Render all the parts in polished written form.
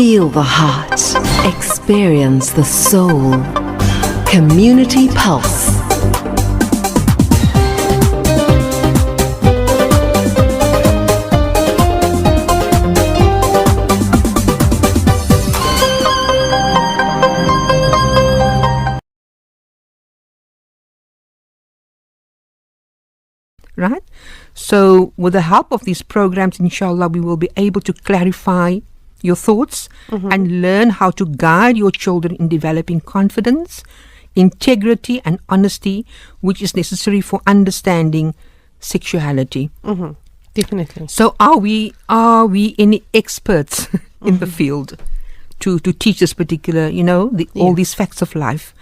Feel the heart. Experience the soul. Community Pulse. Right? So with the help of these programs, inshallah, we will be able to clarify your thoughts and learn how to guide your children in developing confidence, integrity and honesty, which is necessary for understanding sexuality. Definitely. So are we any experts in the field to teach this particular, all these facts of life?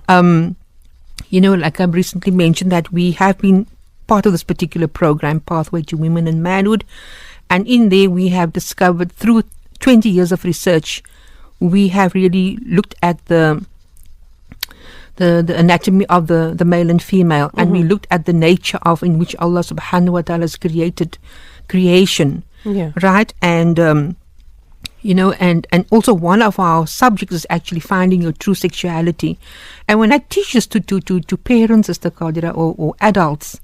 Like I've recently mentioned that we have been part of this particular program, Pathway to Women and Manhood, and in there we have discovered through 20 years of research, we have really looked at the anatomy of the male and female, and we looked at the nature of in which Allah subhanahu wa ta'ala has created creation, right? And and also one of our subjects is actually finding your true sexuality. And when I teach this to parents, Sister Qadira, or adults,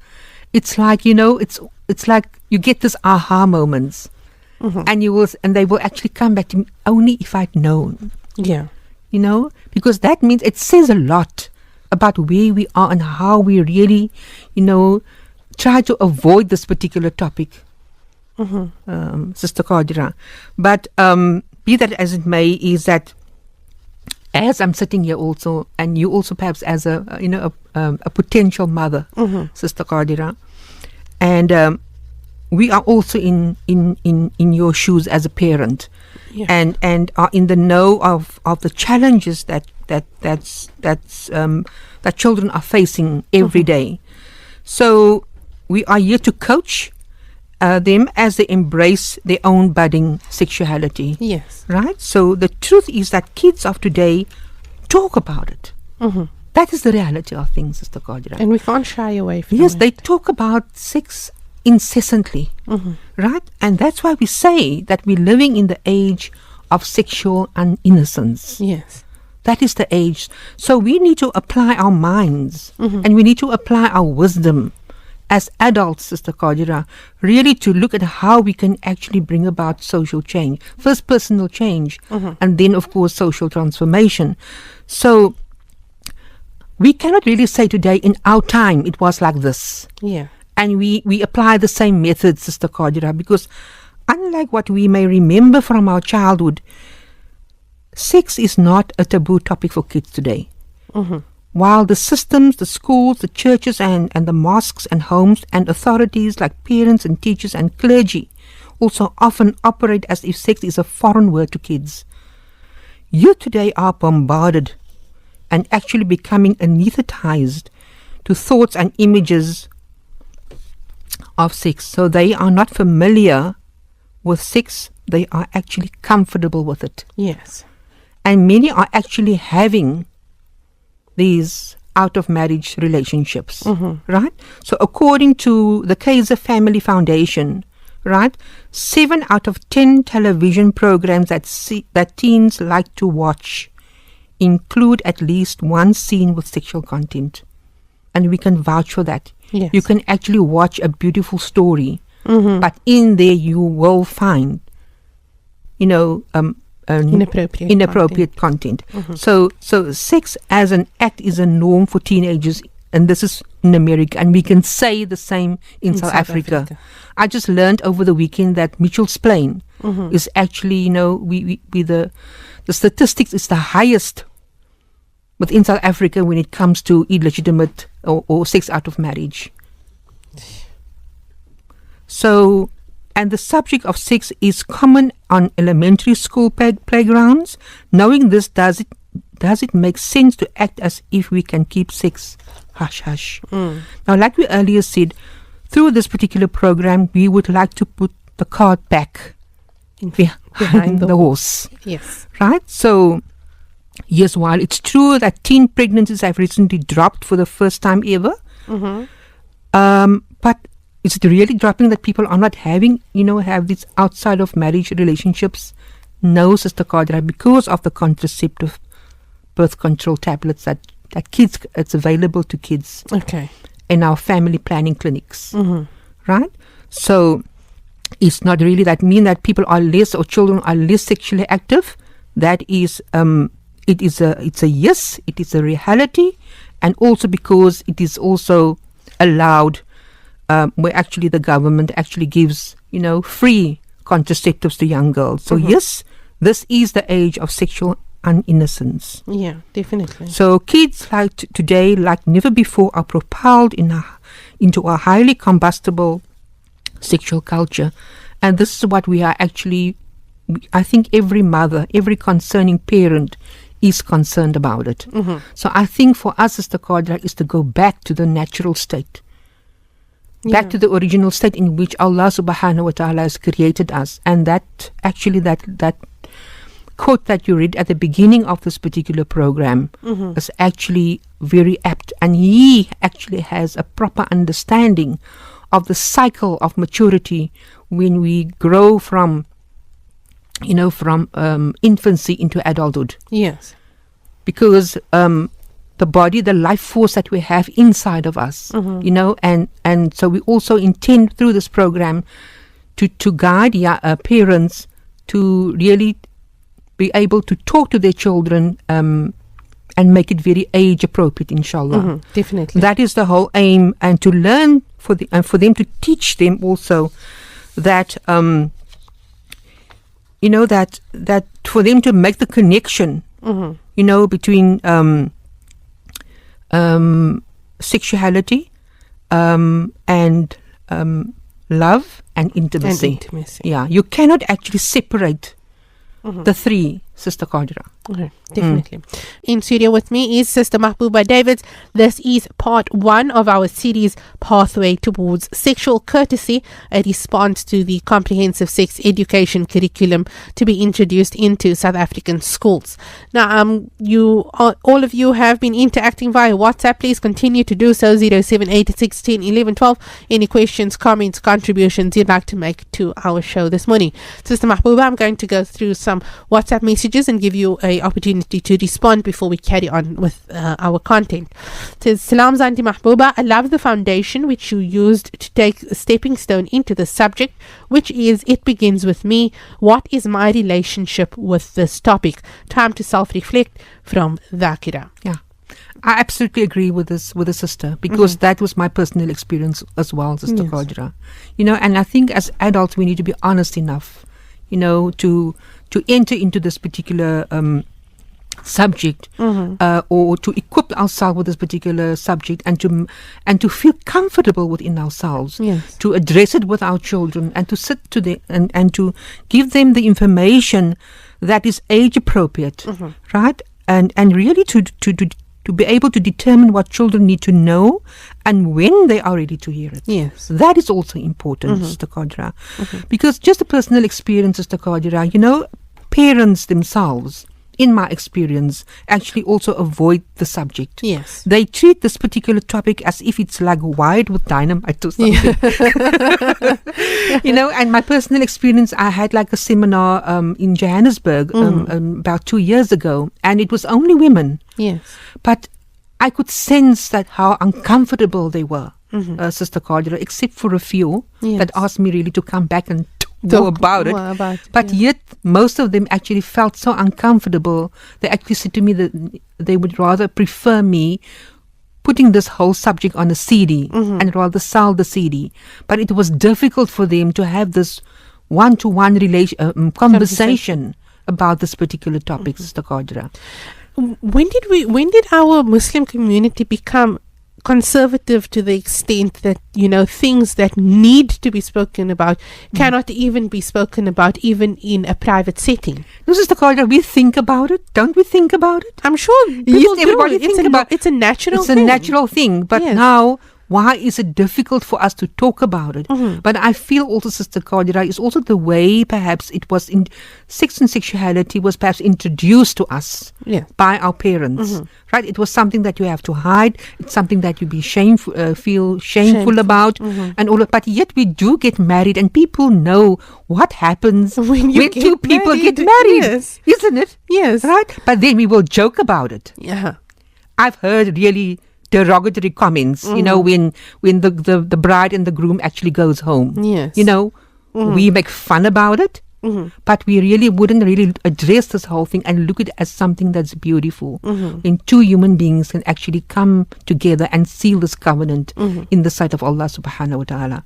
it's like, it's like you get this aha moments, and they will actually come back to me, only if I'd known. Yeah. Because that means it says a lot about where we are and how we really, try to avoid this particular topic, Sister Qadira. But be that as it may, is that as I'm sitting here also, and you also perhaps as a potential mother, Sister Qadira, and we are also in your shoes as a parent, and are in the know of the challenges that children are facing every day. So we are here to coach them as they embrace their own budding sexuality. Yes. Right? So the truth is that kids of today talk about it. That is the reality of things, Sister Qadira. And we can't shy away from it. Yes, they talk about sex incessantly. Right? And that's why we say that we're living in the age of sexual innocence. Yes. That is the age. So we need to apply our minds and we need to apply our wisdom as adults, Sister Qadira, really to look at how we can actually bring about social change. First personal change, and then of course social transformation. So we cannot really say today in our time it was like this. Yeah. And we apply the same methods, Sister Qadira, because unlike what we may remember from our childhood, sex is not a taboo topic for kids today. While the systems, the schools, the churches and the mosques and homes and authorities like parents and teachers and clergy also often operate as if sex is a foreign word to kids, you today are bombarded and actually becoming anesthetized to thoughts and images of sex. So they are not familiar with sex, they are actually comfortable with it. Yes. And many are actually having these out of marriage relationships, right? So according to the Kaiser Family Foundation, right, 7 out of 10 television programs that teens like to watch include at least one scene with sexual content, and we can vouch for that. Yes. You can actually watch a beautiful story, but in there you will find, inappropriate content. So sex as an act is a norm for teenagers, and this is in America, and we can say the same in South Africa. I just learned over the weekend that Mitchell's Plain is actually, the statistics is the highest within South Africa when it comes to illegitimate or sex out of marriage. So, and the subject of sex is common on elementary school playgrounds. Knowing this, does it make sense to act as if we can keep sex hush hush? Now, like we earlier said, through this particular program, we would like to put the cart back behind the horse. Yes. Right? So, yes, while it's true that teen pregnancies have recently dropped for the first time ever, but is it really dropping that people are not having, have these outside of marriage relationships know, Sister Kadra, because of the contraceptive birth control tablets that kids, it's available to kids Okay. in our family planning clinics, Mm-hmm. right? So it's not really that mean that people are less or children are less sexually active. That is, it's a yes, it is a reality, and also because it is also allowed, where actually the government actually gives, free contraceptives to young girls. So yes, this is the age of sexual uninnocence. Yeah, definitely. So kids like today, like never before, are propelled into a highly combustible sexual culture, and this is what we are actually. I think every mother, every concerning parent, is concerned about it. So I think for us, Sister Kadra, is to go back to the natural state, back to the original state in which Allah Subhanahu wa Taala has created us, and that actually that quote that you read at the beginning of this particular program is actually very apt, and he actually has a proper understanding of the cycle of maturity when we grow from infancy into adulthood, Yes. because the body, the life force that we have inside of us, and so we also intend through this program to guide parents to really be able to talk to their children and make it very age appropriate, inshallah. Definitely. That is the whole aim, and to learn for them to teach them also that that for them to make the connection, between sexuality and love and intimacy. Yeah, you cannot actually separate the three, Sister Kadra. Okay, definitely. In studio with me is Sister Mahbooba Davids. This is part 1 of our series, Pathway Towards Sexual Courtesy, a response to the comprehensive sex education curriculum to be introduced into South African schools. Now, all of you have been interacting via WhatsApp. Please continue to do so, 078161112. Any questions, comments, contributions you'd like to make to our show this morning. Sister Mahbooba, I'm going to go through some WhatsApp messages and give you a opportunity to respond before we carry on with our content. It says, Salam Zanti Mahbooba, I love the foundation which you used to take a stepping stone into the subject, which is It Begins With Me. What is my relationship with this topic? Time to self-reflect, from Dhakira. Yeah, I absolutely agree with this, with the sister, because that was my personal experience as well, Sister Kadra. And I think as adults we need to be honest enough, to enter into this particular subject, or to equip ourselves with this particular subject, and to feel comfortable within ourselves, to address it with our children, and to sit to them and to give them the information that is age appropriate, right? And really to be able to determine what children need to know and when they are ready to hear it. Yes. That is also important, Sister Kadra. Because just a personal experience, Sister Kadra, parents themselves, in my experience, actually also avoid the subject. Yes. They treat this particular topic as if it's like wired with dynamite or something. And my personal experience, I had like a seminar in Johannesburg about 2 years ago, and it was only women. Yes. But I could sense that how uncomfortable they were, Sister Kadra, except for a few that asked me really to come back and talk about it. But yet most of them actually felt so uncomfortable. They actually said to me that they would rather prefer me putting this whole subject on a CD and rather sell the CD. But it was difficult for them to have this one-to-one conversation about this particular topic, Sister Kadra. When did our Muslim community become conservative to the extent that things that need to be spoken about cannot even be spoken about even in a private setting? No, Sister Kadra, we think about it. Don't we think about it? I'm sure people everybody do. It's a natural thing. It's a natural thing. But now Why is it difficult for us to talk about it? But I feel also, Sister Kadira, is also the way perhaps it was in sex and sexuality was perhaps introduced to us by our parents, right? It was something that you have to hide. It's something that you feel shameful about, and all. But yet we do get married, and people know what happens when two people get married, isn't it? Yes. Right? But then we will joke about it. Yeah. I've heard really derogatory comments, when the bride and the groom actually goes home. Yes. We make fun about it, but we really wouldn't really address this whole thing and look at it as something that's beautiful. When two human beings can actually come together and seal this covenant in the sight of Allah subhanahu wa ta'ala.